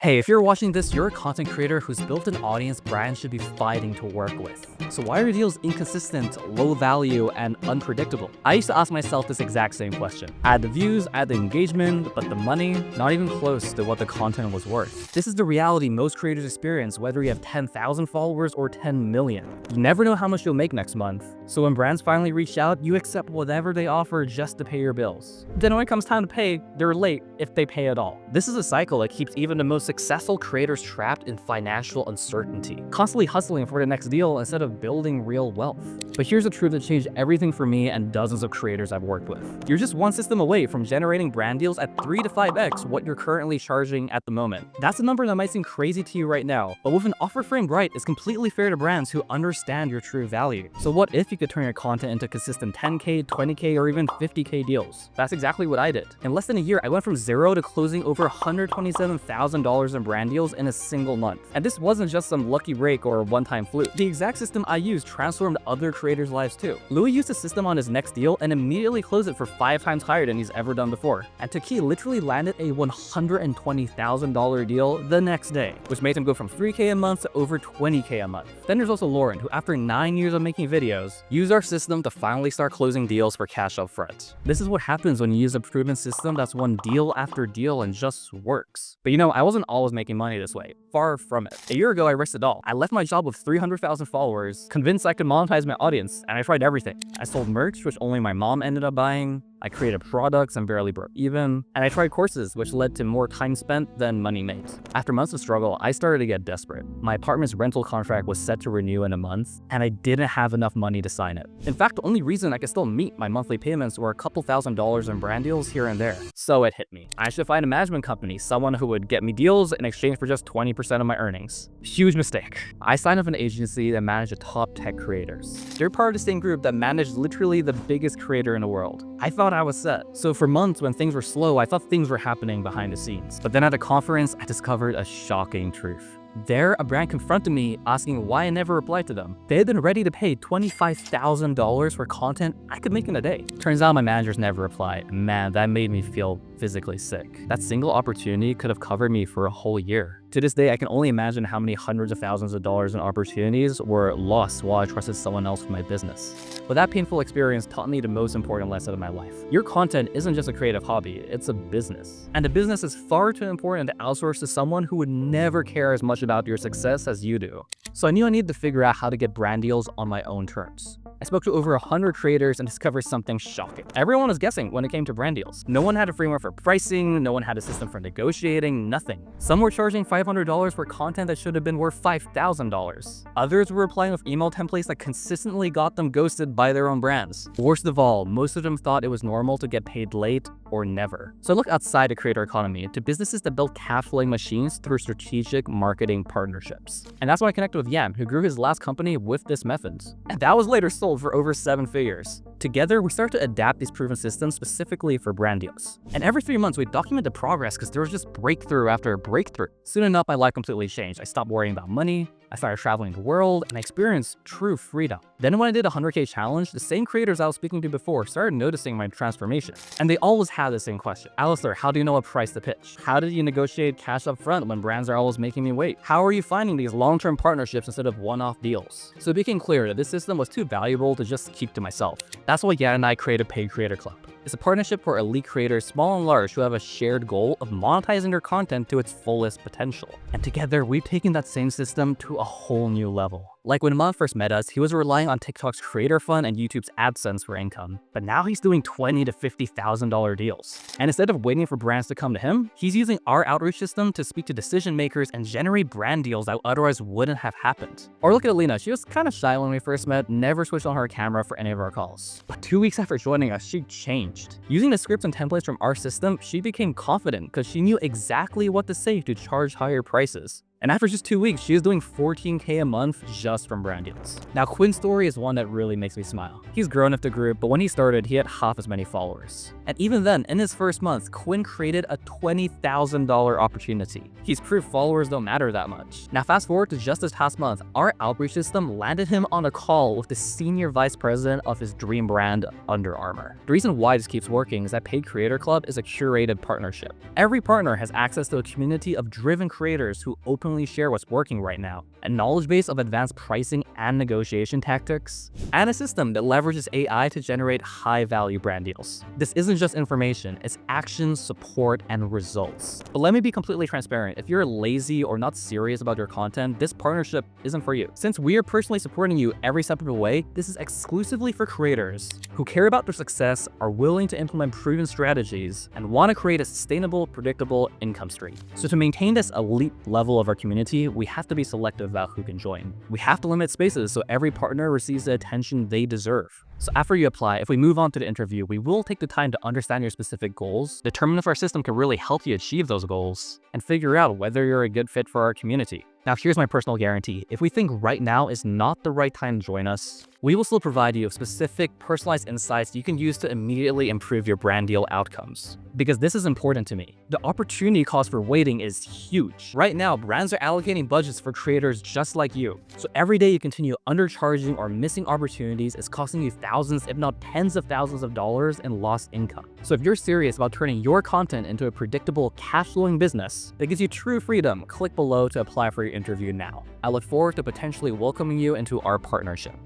Hey, if you're watching this, you're a content creator who's built an audience brands should be fighting to work with. So why are deals inconsistent, low value, and unpredictable? I used to ask myself this exact same question. Add the views, add the engagement, but the money, not even close to what the content was worth. This is the reality most creators experience, whether you have 10,000 followers or 10 million. You never know how much you'll make next month. So when brands finally reach out, you accept whatever they offer just to pay your bills. Then when it comes time to pay, they're late if they pay at all. This is a cycle that keeps even the most successful creators trapped in financial uncertainty, constantly hustling for the next deal instead of building real wealth. But here's the truth that changed everything for me and dozens of creators I've worked with. You're just one system away from generating brand deals at 3 to 5x what you're currently charging at the moment. That's a number that might seem crazy to you right now, but with an offer framed right, it's completely fair to brands who understand your true value. So what if you could turn your content into consistent 10K, 20K, or even 50K deals? That's exactly what I did. In less than a year, I went from zero to closing over $127,000 in brand deals in a single month. And this wasn't just some lucky break or a one-time fluke. The exact system I used transformed other creators' lives too. Louis used the system on his next deal and immediately closed it for 5 times higher than he's ever done before. And Taki literally landed a $120,000 deal the next day, which made him go from 3K a month to over 20K a month. Then there's also Lauren, who after 9 years of making videos, used our system to finally start closing deals for cash up front. This is what happens when you use a proven system that's won deal after deal and just works. But I wasn't always making money this way. Far from it. A year ago, I risked it all. I left my job with 300,000 followers, convinced I could monetize my audience, and I tried everything. I sold merch, which only my mom ended up buying. I created products and barely broke even. And I tried courses, which led to more time spent than money made. After months of struggle, I started to get desperate. My apartment's rental contract was set to renew in a month, and I didn't have enough money to sign it. In fact, the only reason I could still meet my monthly payments were a couple $1,000s in brand deals here and there. So it hit me. I should find a management company, someone who would get me deals in exchange for just 20% of my earnings. Huge mistake. I signed up an agency that managed the top tech creators. They're part of the same group that managed literally the biggest creator in the world. I thought I was set. So for months when things were slow, I thought things were happening behind the scenes. But then at a conference, I discovered a shocking truth. There, a brand confronted me asking why I never replied to them. They had been ready to pay $25,000 for content I could make in a day. Turns out my managers never replied. Man, that made me feel physically sick. That single opportunity could have covered me for a whole year. To this day, I can only imagine how many hundreds of thousands of dollars in opportunities were lost while I trusted someone else with my business. But that painful experience taught me the most important lesson of my life. Your content isn't just a creative hobby, it's a business. And the business is far too important to outsource to someone who would never care as much about your success as you do. So I knew I needed to figure out how to get brand deals on my own terms. I spoke to over 100 creators and discovered something shocking. Everyone was guessing when it came to brand deals. No one had a framework for pricing, no one had a system for negotiating, nothing. Some were charging $500 for content that should have been worth $5,000. Others were replying with email templates that consistently got them ghosted by their own brands. Worst of all, most of them thought it was normal to get paid late or never. So I looked outside the creator economy to businesses that build cash flowing machines through strategic marketing partnerships. And that's when I connected with Yam, who grew his last company with this method. And that was later sold for over 7 figures. Together, we started to adapt these proven systems specifically for brand deals. And every 3 months, we document the progress because there was just breakthrough after breakthrough. Soon enough, my life completely changed. I stopped worrying about money, I started traveling the world, and I experienced true freedom. Then when I did a 100K challenge, the same creators I was speaking to before started noticing my transformation. And they always had the same question. Alistair, how do you know what price to pitch? How did you negotiate cash up front when brands are always making me wait? How are you finding these long-term partnerships instead of one-off deals? So it became clear that this system was too valuable to just keep to myself. That's why Yan and I created Paid Creator Club. It's a partnership for elite creators, small and large, who have a shared goal of monetizing their content to its fullest potential. And together, we've taken that same system to a whole new level. Like when Iman first met us, he was relying on TikTok's Creator Fund and YouTube's AdSense for income. But now he's doing $20,000 to $50,000 deals. And instead of waiting for brands to come to him, he's using our outreach system to speak to decision makers and generate brand deals that otherwise wouldn't have happened. Or look at Alina, she was kind of shy when we first met, never switched on her camera for any of our calls. But 2 weeks after joining us, she changed. Using the scripts and templates from our system, she became confident because she knew exactly what to say to charge higher prices. And after just 2 weeks, she was doing $14K a month just from brand deals. Now, Quinn's story is one that really makes me smile. He's grown up the group, but when he started, he had half as many followers. And even then, in his first month, Quinn created a $20,000 opportunity. He's proof followers don't matter that much. Now, fast forward to just this past month, our outreach system landed him on a call with the senior vice president of his dream brand, Under Armour. The reason why this keeps working is that Paid Creator Club is a curated partnership. Every partner has access to a community of driven creators who openly share what's working right now, a knowledge base of advanced pricing and negotiation tactics, and a system that leverages AI to generate high-value brand deals. This isn't just information, it's action, support, and results. But let me be completely transparent. If you're lazy or not serious about your content, this partnership isn't for you. Since we are personally supporting you every step of the way, this is exclusively for creators who care about their success, are willing to implement proven strategies, and want to create a sustainable, predictable income stream. So to maintain this elite level of our community, we have to be selective about who can join. We have to limit spaces so every partner receives the attention they deserve. So after you apply, if we move on to the interview, we will take the time to understand your specific goals, determine if our system can really help you achieve those goals, and figure out whether you're a good fit for our community. Now, here's my personal guarantee. If we think right now is not the right time to join us, we will still provide you with specific, personalized insights you can use to immediately improve your brand deal outcomes. Because this is important to me. The opportunity cost for waiting is huge. Right now, brands are allocating budgets for creators just like you. So every day you continue undercharging or missing opportunities is costing you thousands, if not tens of thousands of dollars in lost income. So if you're serious about turning your content into a predictable, cash-flowing business that gives you true freedom, click below to apply for your interview now. I look forward to potentially welcoming you into our partnership.